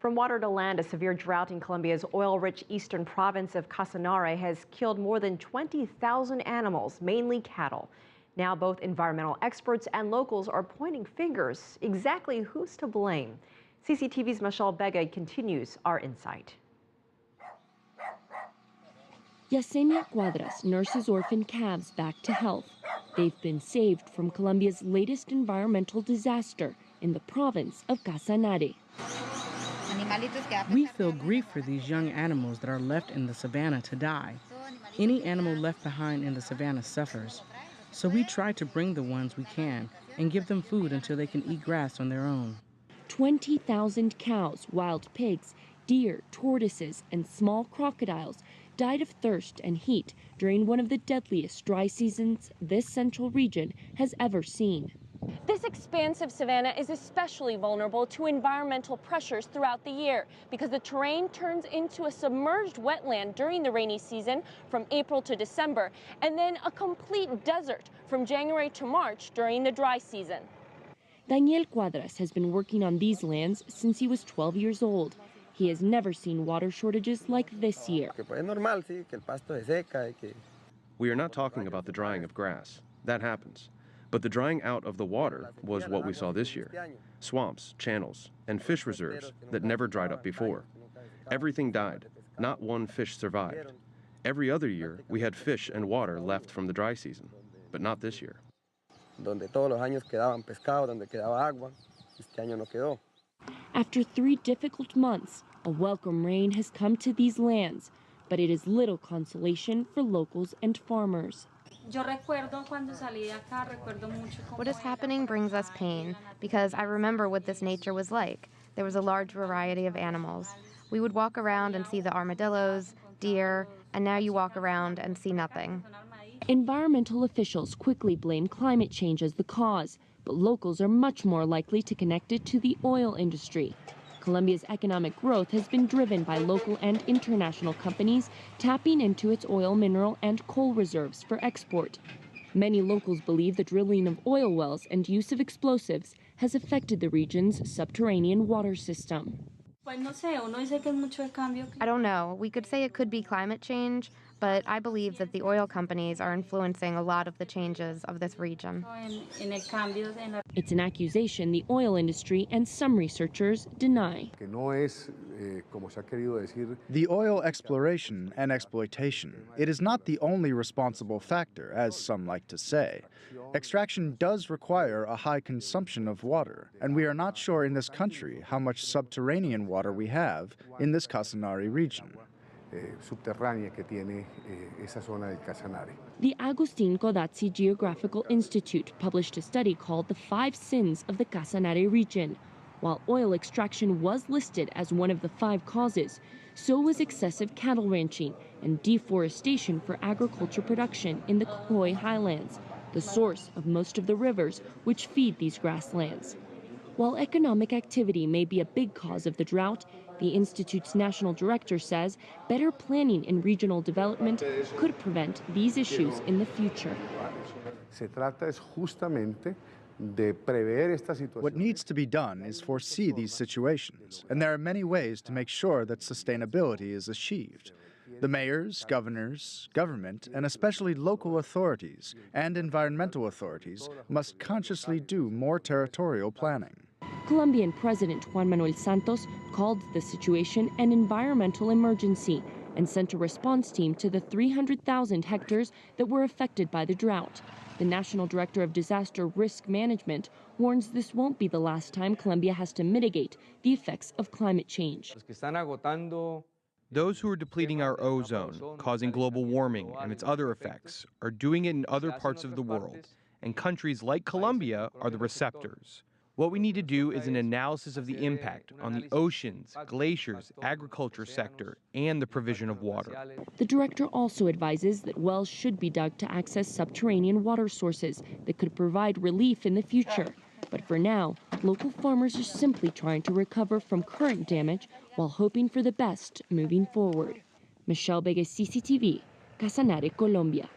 From water to land, a severe drought in Colombia's oil-rich eastern province of Casanare has killed more than 20,000 animals, mainly cattle. Now both environmental experts and locals are pointing fingers. Exactly who's to blame? CCTV's Michelle Begue continues our insight. Yesenia Cuadras nurses orphan calves back to health. They've been saved from Colombia's latest environmental disaster in the province of Casanare. We feel grief for these young animals that are left in the savannah to die. Any animal left behind in the savannah suffers. So we try to bring the ones we can and give them food until they can eat grass on their own. 20,000 cows, wild pigs, deer, tortoises, and small crocodiles died of thirst and heat during one of the deadliest dry seasons this central region has ever seen. This expansive savanna is especially vulnerable to environmental pressures throughout the year because the terrain turns into a submerged wetland during the rainy season from April to December, and then a complete desert from January to March during the dry season. Daniel Cuadras has been working on these lands since he was 12 years old. He has never seen water shortages like this year. We are not talking about the drying of grass. That happens. But the drying out of the water was what we saw this year. Swamps, channels, and fish reserves that never dried up before. Everything died. Not one fish survived. Every other year, we had fish and water left from the dry season, but not this year. After 3 difficult months, a welcome rain has come to these lands, but it is little consolation for locals and farmers. What is happening brings us pain, because I remember what this nature was like. There was a large variety of animals. We would walk around and see the armadillos, deer, and now you walk around and see nothing. Environmental officials quickly blame climate change as the cause, but locals are much more likely to connect it to the oil industry. Colombia's economic growth has been driven by local and international companies tapping into its oil, mineral, and coal reserves for export. Many locals believe the drilling of oil wells and use of explosives has affected the region's subterranean water system. I don't know. We could say it could be climate change, but I believe that the oil companies are influencing a lot of the changes of this region. It's an accusation the oil industry and some researchers deny. The oil exploration and exploitation, it is not the only responsible factor, as some like to say. Extraction does require a high consumption of water, and we are not sure in this country how much subterranean water we have in this Casanare region. The Agustin Codazzi Geographical Institute published a study called The 5 Sins of the Casanare region. While oil extraction was listed as one of the 5 causes, so was excessive cattle ranching and deforestation for agriculture production in the Cocoy highlands, the source of most of the rivers which feed these grasslands. While economic activity may be a big cause of the drought, the Institute's national director says better planning in regional development could prevent these issues in the future. What needs to be done is foresee these situations, and there are many ways to make sure that sustainability is achieved. The mayors, governors, government, and especially local authorities and environmental authorities must consciously do more territorial planning. Colombian President Juan Manuel Santos called the situation an environmental emergency and sent a response team to the 300,000 hectares that were affected by the drought. The National Director of Disaster Risk Management warns this won't be the last time Colombia has to mitigate the effects of climate change. Those who are depleting our ozone, causing global warming and its other effects, are doing it in other parts of the world, and countries like Colombia are the receptors. What we need to do is an analysis of the impact on the oceans, glaciers, agriculture sector, and the provision of water. The director also advises that wells should be dug to access subterranean water sources that could provide relief in the future. But for now, local farmers are simply trying to recover from current damage while hoping for the best moving forward. Michelle Begue, CCTV, Casanare, Colombia.